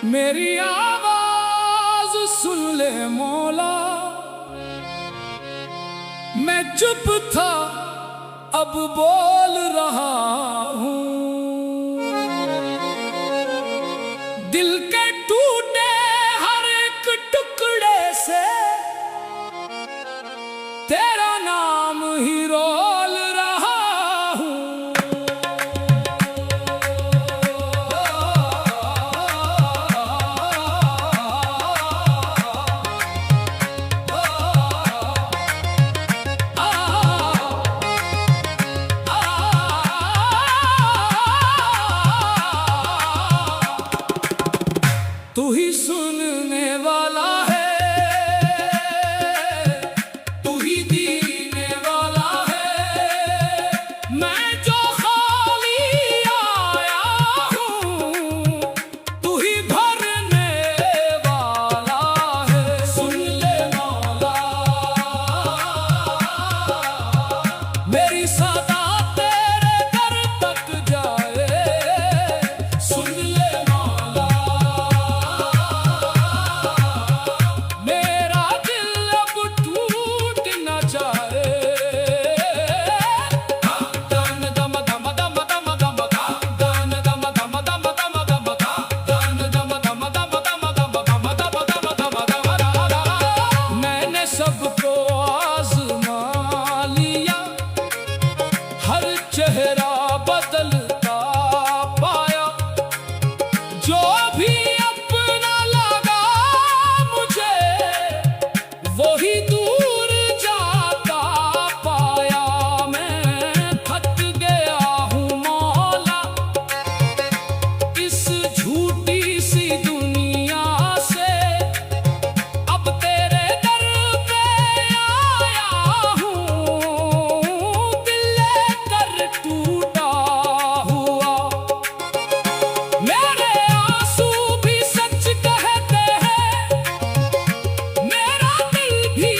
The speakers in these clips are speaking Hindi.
मेरी आवाज सुन ले मौला, मैं चुप था अब बोल रहा हूँ। दिल के टूटे हर एक टुकड़े से तेरा नाम ही रोल रहा हूँ। तू ही सुनने वाला है, तू ही दीने वाला है। मैं जो खाली आया हूँ, तू ही भरने वाला है। सुन ले मौला, मेरी सदा तेरे दर तक जाए। सुन ले सबको आज़मा लिया, हर चेहरा बदलता पाया। जो भी अपना लगा मुझे, वही दूर जाता पाया। मैं थक गया हूँ मौला इस झूठी सी दुनिया से। अब तेरे टूटा हुआ मेरे आंसू भी सच कहते हैं, मेरा दिल भी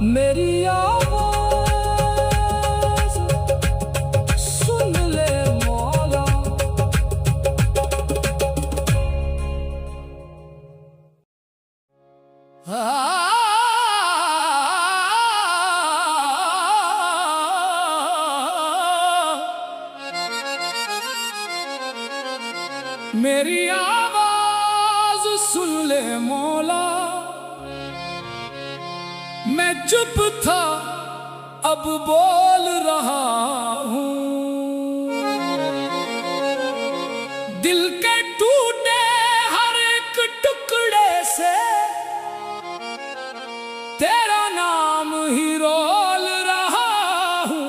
मेरी आवाज सुन ले मौला। मेरी आवाज सुन ले मौला। मैं चुप था अब बोल रहा हूँ। दिल के टूटे हर एक टुकड़े से तेरा नाम ही रोल रहा हूँ।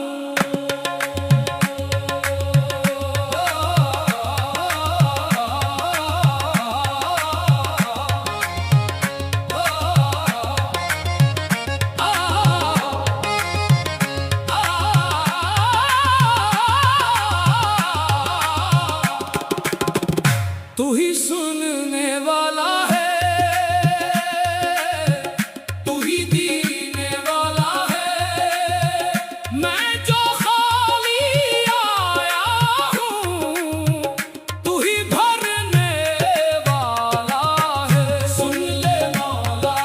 तू ही सुनने वाला है, तू ही दीने वाला है। मैं जो खाली आया हूँ, तू ही भरने वाला है। सुन ले मौला,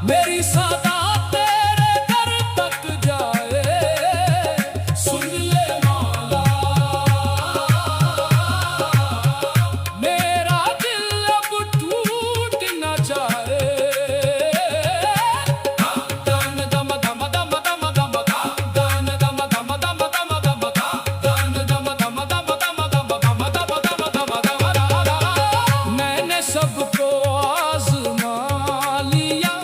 मेरी सदा तेरे दर तक जाए। सुन ले मौला, मेरा दिल अब टूट न जाए। दान दम दम दम दम दम दान दम दम दम दम दम दान दम दम दम दम दम दम दम दम। मैंने सबको आज़मा लिया,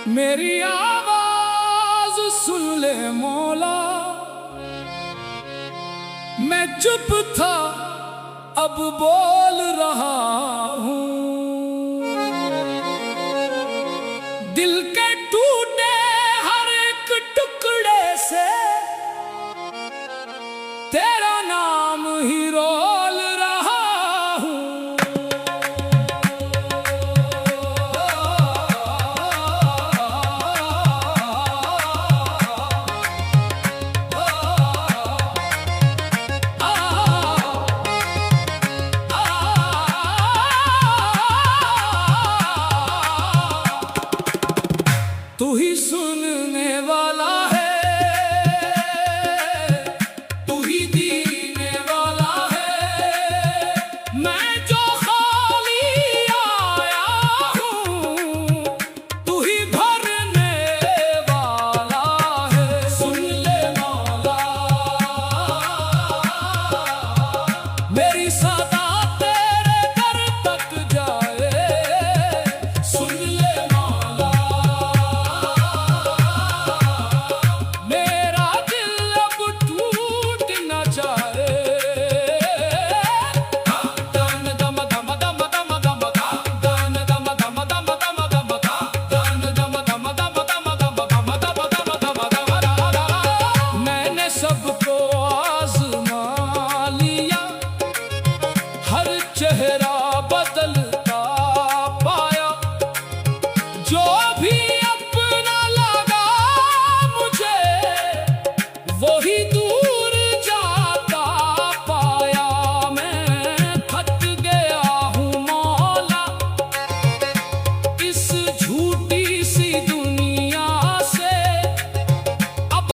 मेरी आवाज सुन ले मौला, मैं चुप था अब बोल रहा हूँ।